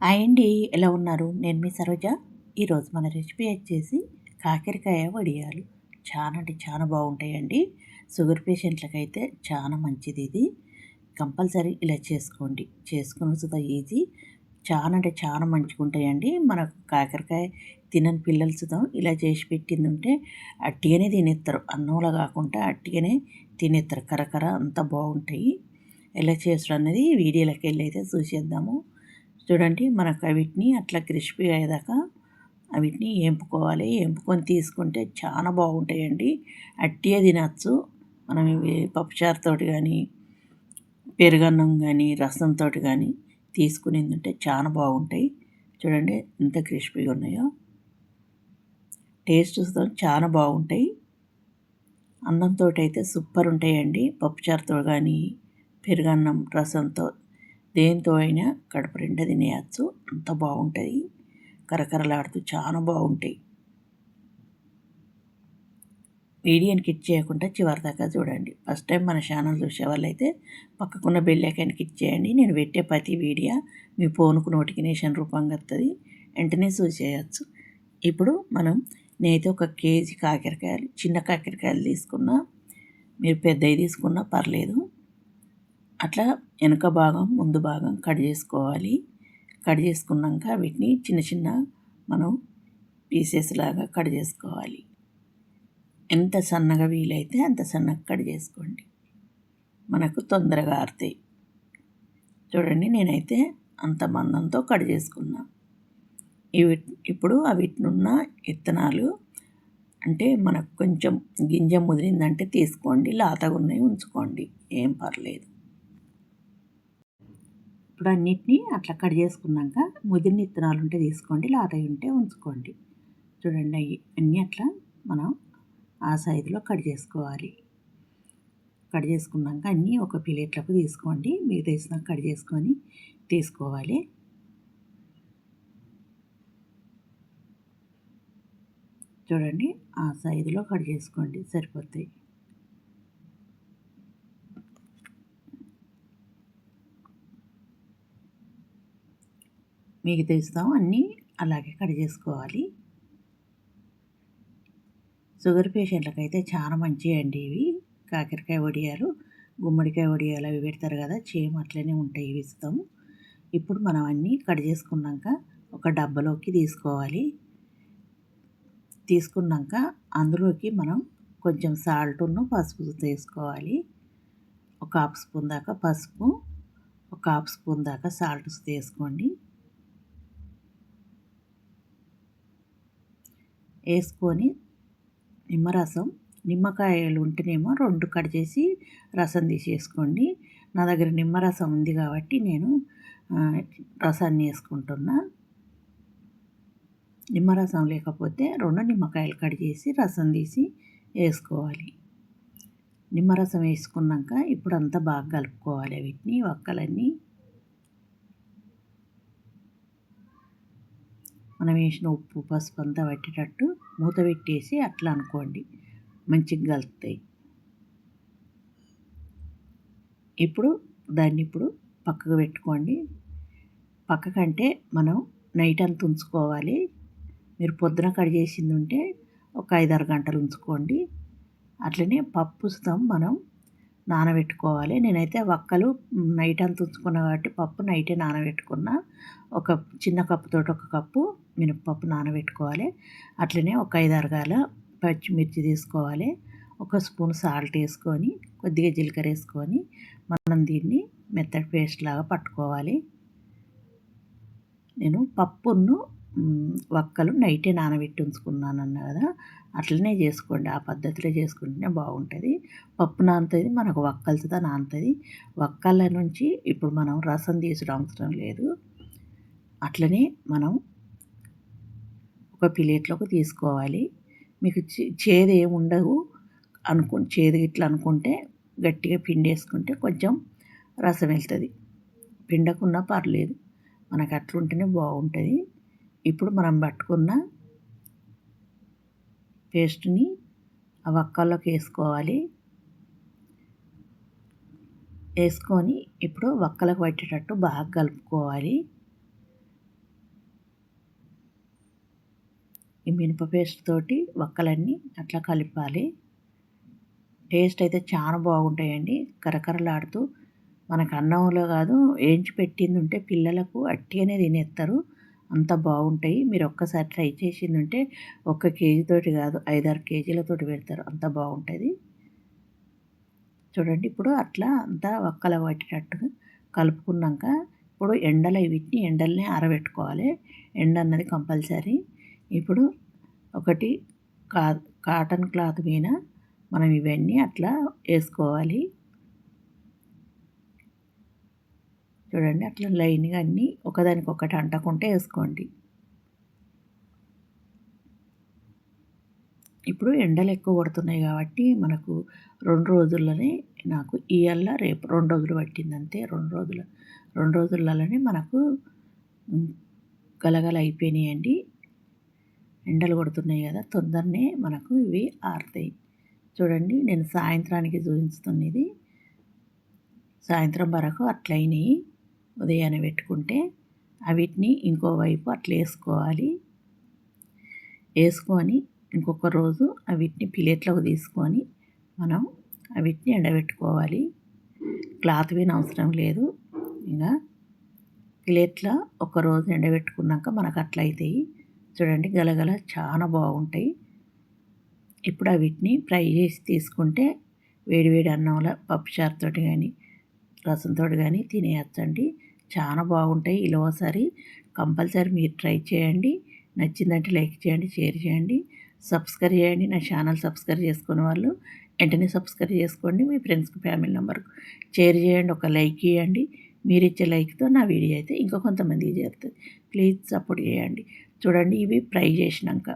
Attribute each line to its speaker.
Speaker 1: Hi అండి, ఎలా ఉన్నారు? నేను మీ సరోజ. ఈరోజు మన రెసిపీ వచ్చేసి కాకరకాయ వడియాలు. చాలా అంటే చాలా బాగుంటాయండి. షుగర్ పేషెంట్లకైతే చాలా మంచిది ఇది. కంపల్సరీ ఇలా చేసుకోండి. చేసుకుని సుధా ఈజీ. చాలా అంటే చాలా మంచిగా ఉంటాయండి. మనకు కాకరకాయ తినని పిల్లలు సుధా ఇలా చేసి పెట్టింది ఉంటే అట్టిగానే తినేస్తారు. అన్నంలో కాకుండా అట్టిగానే తినేస్తారు. కరకర అంత బాగుంటాయి. ఎలా చేసుడు అన్నది వీడియోలోకి వెళ్ళి అయితే చూసేద్దాము. చూడండి, మనకు వీటిని అట్లా క్రిస్పీ అయ్యేదాకా వీటిని వేంపుకోవాలి. వేంపుకొని తీసుకుంటే చాలా బాగుంటాయండి. అట్టిగా తినచ్చు. మనం ఇవి పప్పుచారుతోటి కానీ పెరుగన్నం కానీ రసంతో కానీ తీసుకునేది ఉంటే చాలా బాగుంటాయి. చూడండి ఎంత క్రిస్పీగా ఉన్నాయో. టేస్ట్తో చాలా బాగుంటాయి. అన్నంతో అయితే సూపర్ ఉంటాయండి. పప్పుచారుతో కానీ పెరుగన్నం రసంతో దేంతో అయినా కడుపు నిండా తినేయచ్చు. అంత బాగుంటుంది. కరకరలాడుతూ చాలా బాగుంటాయి. వీడియోని కిట్ చేయకుండా చివరి దాకా చూడండి. ఫస్ట్ టైం మన ఛానల్ చూసే వాళ్ళైతే పక్కకున్న బెల్ ఐకాన్ కిట్ చేయండి. నేను పెట్టే ప్రతి వీడియో మీ ఫోన్కు నోటిఫికేషన్ రూపంగా వస్తుంది. వెంటనే చూసేయచ్చు. ఇప్పుడు నేనైతే 1 కేజీ కాకరకాయలు, చిన్న కాకరకాయలు తీసుకున్నా. మీరు పెద్దవి తీసుకున్నా పర్లేదు. అట్లా వెనక భాగం ముందు భాగం కట్ చేసుకోవాలి. కట్ చేసుకున్నాక వీటిని చిన్న చిన్న మనం పీసెస్ లాగా కట్ చేసుకోవాలి. ఎంత సన్నగా వీలైతే అంత సన్నగా కట్ చేసుకోండి. మనకు తొందరగా ఆరుతాయి. చూడండి, నేనైతే అంత మందంతో కట్ చేసుకున్నా. ఇప్పుడు వీటినున్న విత్తనాలు అంటే మనకు కొంచెం గింజ ముదిరిందంటే తీసుకోండి, లాతగా ఉన్నాయి ఉంచుకోండి, ఏం పర్లేదు. ఇప్పుడు అన్నిటినీ అట్లా కట్ చేసుకున్నాక ముదిరిన విత్తనాలు ఉంటే తీసుకోండి, లాతవి ఉంటే ఉంచుకోండి. చూడండి, అన్నీ అట్లా మనం ఆ సైజులో కట్ చేసుకోవాలి. కట్ చేసుకున్నాక అన్నీ ఒక ప్లేట్లకు తీసుకోండి. మీరు తెచ్చినాక కట్ చేసుకొని తీసుకోవాలి. చూడండి, ఆ సైజులో కట్ చేసుకోండి, సరిపోతాయి. మీకు తెస్తాం అన్నీ అలాగే కట్ చేసుకోవాలి. షుగర్ పేషెంట్లకు అయితే చాలా మంచివి అండి ఇవి. కాకరకాయ వడియాలు, గుమ్మడికాయ వడియాలు అవి పెడతారు కదా, సేమ్ అట్లనే ఉంటాయి ఇవి ఇస్తాము. ఇప్పుడు మనం అన్నీ కట్ చేసుకున్నాక ఒక డబ్బాలోకి తీసుకోవాలి. తీసుకున్నాక అందులోకి మనం కొంచెం సాల్ట్ను పసుపు తీసుకోవాలి. ఒక హాఫ్ స్పూన్ దాకా పసుపు, ఒక హాఫ్ స్పూన్ దాకా సాల్ట్ తీసుకోండి. వేసుకొని నిమ్మకాయలు ఉంటేనేమో 2 కట్ చేసి రసం తీసేసుకోండి. నా దగ్గర నిమ్మరసం ఉంది కాబట్టి నేను రసాన్ని వేసుకుంటున్నా. నిమ్మరసం లేకపోతే 2 నిమ్మకాయలు కట్ చేసి రసం తీసి వేసుకోవాలి. నిమ్మరసం వేసుకున్నాక ఇప్పుడు అంతా బాగా కలుపుకోవాలి. వీటిని వక్కలన్నీ మనం వేసిన ఉప్పు పసుపు అంతా పట్టేటట్టు మూత పెట్టేసి అట్లా అనుకోండి, మంచిగా కలుపుతాయి. ఇప్పుడు దాన్ని పక్కకు పెట్టుకోండి. పక్కకంటే మనం నైట్ అంతా ఉంచుకోవాలి. మీరు పొద్దున కట్ చేసింది ఉంటే ఒక 5-6 గంటలు ఉంచుకోండి. అట్లనే పప్పు మనం నానబెట్టుకోవాలి. నేనైతే వక్కలు నైట్ అంతా ఉంచుకున్నా కాబట్టి పప్పు నైటే నానబెట్టుకున్నా. ఒక చిన్న కప్పుతోటి 1 కప్పు మినపప్పు నానబెట్టుకోవాలి. అట్లనే ఒక 5-6 గాల పచ్చిమిర్చి తీసుకోవాలి. 1 స్పూన్ సాల్ట్ వేసుకొని కొద్దిగా జీలకర్ర వేసుకొని మనం దీన్ని మెత్తటి పేస్ట్ లాగా పట్టుకోవాలి. నేను పప్పును వక్కలు నైటే నానబెట్టి ఉంచుకున్నాను కదా, అట్లనే చేసుకోండి. ఆ పద్ధతిలో చేసుకుంటేనే బాగుంటుంది. పప్పు నానుతుంది, మనకు వక్కలతో నానుతుంది. వక్కల నుంచి ఇప్పుడు మనం రసం తీసుడు అవసరం లేదు. అట్లనే మనం ఒక ప్లేట్లోకి తీసుకోవాలి. మీకు చేదు ఏమి ఉండవు చేదు ఇట్లా అనుకుంటే గట్టిగా పిండి వేసుకుంటే కొంచెం రసం వెళ్తుంది. పిండకున్నా పర్లేదు, మనకు అట్లుంటేనే బాగుంటుంది. ఇప్పుడు మనం పట్టుకున్న పేస్ట్ని ఆ వక్కల్లోకి వేసుకోవాలి. వేసుకొని ఇప్పుడు వక్కలకు పట్టేటట్టు బాగా కలుపుకోవాలి. ఈ మినప పేస్ట్ తోటి వక్కలన్నీ అట్లా కలపాలి. టేస్ట్ అయితే చాలా బాగుంటాయండి. కరకరలాడుతూ మనకు అన్నంలో కాదు ఏంచి పెట్టింది ఉంటే పిల్లలకు అట్టిగానే తినేస్తారు. అంత బాగుంటాయి. మీరు ఒక్కసారి ట్రై చేసింది ఉంటే 1 కేజీతోటి కాదు 5, 6 కేజీలతోటి పెడతారు. అంత బాగుంటుంది. చూడండి ఇప్పుడు అట్లా అంతా వక్కల పట్టేటట్టుగా కలుపుకున్నాక ఇప్పుడు వీటిని ఎండలనే ఆరబెట్టుకోవాలి. ఎండ అన్నది కంపల్సరీ. ఇప్పుడు ఒకటి కాటన్ క్లాత్ మీద మనం ఇవన్నీ అట్లా వేసుకోవాలి. చూడండి అట్లా లైన్గా అన్నీ ఒకదానికొకటి అంటకుంటే వేసుకోండి. ఇప్పుడు ఎండలు ఎక్కువ కొడుతున్నాయి కాబట్టి మనకు 2 రోజుల్లోనే నాకు ఇవాళ రేపు 2 రోజులు పట్టింది అంతే. 2 రోజులలోనే మనకు గలగల అయిపోయినాయండి. ఎండలు కొడుతున్నాయి కదా తొందరనే మనకు ఇవి ఆరుతాయి. చూడండి నేను సాయంత్రానికి చూపిస్తున్నది. సాయంత్రం వరకు అట్లయినాయి. ఉదయాన్నే పెట్టుకుంటే వీటిని ఇంకోవైపు అట్లా వేసుకోవాలి. వేసుకొని ఇంకొక రోజు వీటిని ప్లేట్లోకి తీసుకొని మనం వీటిని ఎండబెట్టుకోవాలి. క్లాత్ మీద అవసరం లేదు. ఇంకా ప్లేట్లో ఒకరోజు ఎండబెట్టుకున్నాక మనకు అట్లా అవుతాయి. చూడండి గలగల చాలా బాగుంటాయి. ఇప్పుడు వీటిని ఫ్రై చేసి తీసుకుంటే వేడివేడి అన్నంలో పప్పుచారుతో కానీ రసంతో కానీ తినేయచ్చండి. చాలా బాగుంటాయి. ఇలా ఒకసారి కంపల్సరీ మీరు ట్రై చేయండి. నచ్చిందంటే లైక్ చేయండి, షేర్ చేయండి, సబ్స్క్రైబ్ చేయండి. నా ఛానల్ సబ్స్క్రైబ్ చేసుకునే వాళ్ళు వెంటనే సబ్స్క్రైబ్ చేసుకోండి. మీ ఫ్రెండ్స్కి ఫ్యామిలీ మెంబర్కి షేర్ చేయండి. ఒక లైక్ ఇవ్వండి. మీరు ఇచ్చే లైక్తో నా వీడియో అయితే ఇంకా కొంతమందికి చేరుతుంది. ప్లీజ్ సపోర్ట్ చేయండి. చూడండి ఇవి ఫ్రై చేసినాక